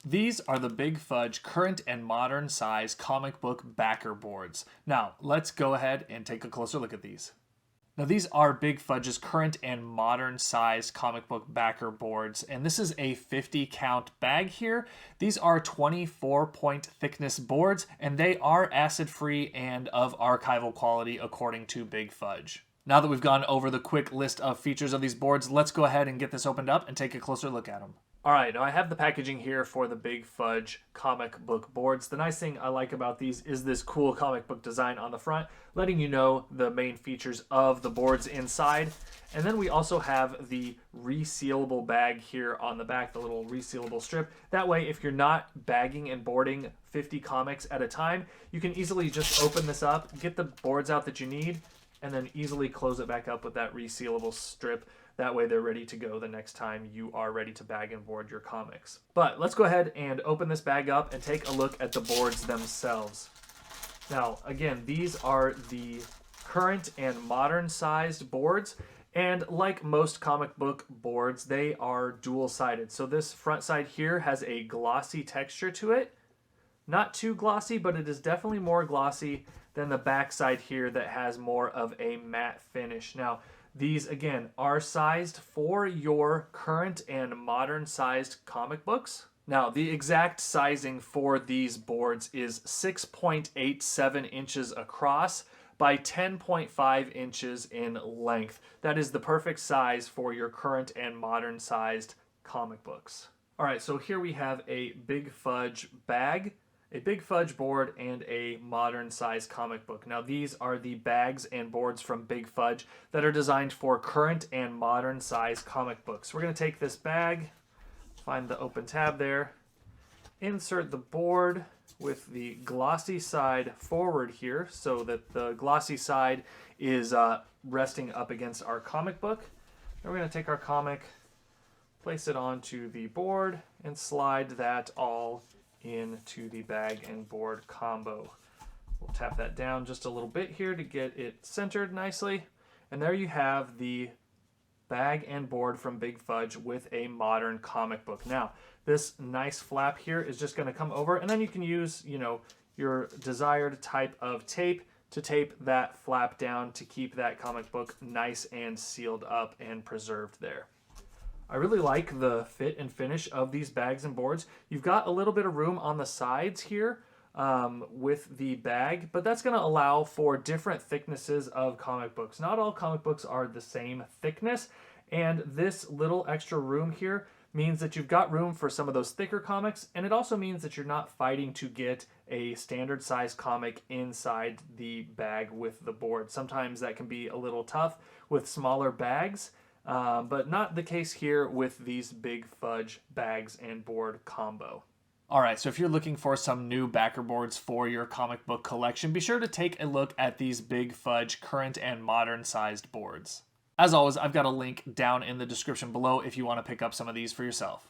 These are the Big Fudge current and modern size comic book backer boards. Now, let's go ahead and take a closer look at these. Now, these are Big Fudge's current and modern size comic book backer boards, and this is a 50 count bag here. These are 24 point thickness boards, and they are acid free and of archival quality according to Big Fudge. Now that we've gone over the quick list of features of these boards, let's go ahead and get this opened up and take a closer look at them. All right, now I have the packaging here for the Big Fudge comic book boards. The nice thing I like about these is this cool comic book design on the front, letting you know the main features of the boards inside. And then we also have the resealable bag here on the back, the little resealable strip. That way, if you're not bagging and boarding 50 comics at a time, you can easily just open this up, get the boards out that you need, and then easily close it back up with that resealable strip. That way they're ready to go the next time you are ready to bag and board your comics. But let's go ahead and open this bag up and take a look at the boards themselves. Now, again, these are the current and modern sized boards. And like most comic book boards, they are dual-sided. So this front side here has a glossy texture to it. Not too glossy, but it is definitely more glossy than the back side here that has more of a matte finish. Now, these, again, are sized for your current and modern sized comic books. Now, the exact sizing for these boards is 6.87 inches across by 10.5 inches in length. That is the perfect size for your current and modern sized comic books. All right, so here we have a Big Fudge bag, a Big Fudge board, and a modern size comic book. Now, these are the bags and boards from Big Fudge that are designed for current and modern size comic books. We're going to take this bag, find the open tab there, insert the board with the glossy side forward here so that the glossy side is resting up against our comic book. Then we're going to take our comic, place it onto the board, and slide that all into the bag and board combo. We'll tap that down just a little bit here to get it centered nicely. And there you have the bag and board from Big Fudge with a modern comic book. Now, this nice flap here is just going to come over, and then you can use, your desired type of tape to tape that flap down to keep that comic book nice and sealed up and preserved there. I really like the fit and finish of these bags and boards. You've got a little bit of room on the sides here with the bag, but that's going to allow for different thicknesses of comic books. Not all comic books are the same thickness, and this little extra room here means that you've got room for some of those thicker comics, and it also means that you're not fighting to get a standard size comic inside the bag with the board. Sometimes that can be a little tough with smaller bags. But not the case here with these Big Fudge bags and board combo. All right, so if you're looking for some new backer boards for your comic book collection, be sure to take a look at these Big Fudge current and modern sized boards. As always, I've got a link down in the description below if you want to pick up some of these for yourself.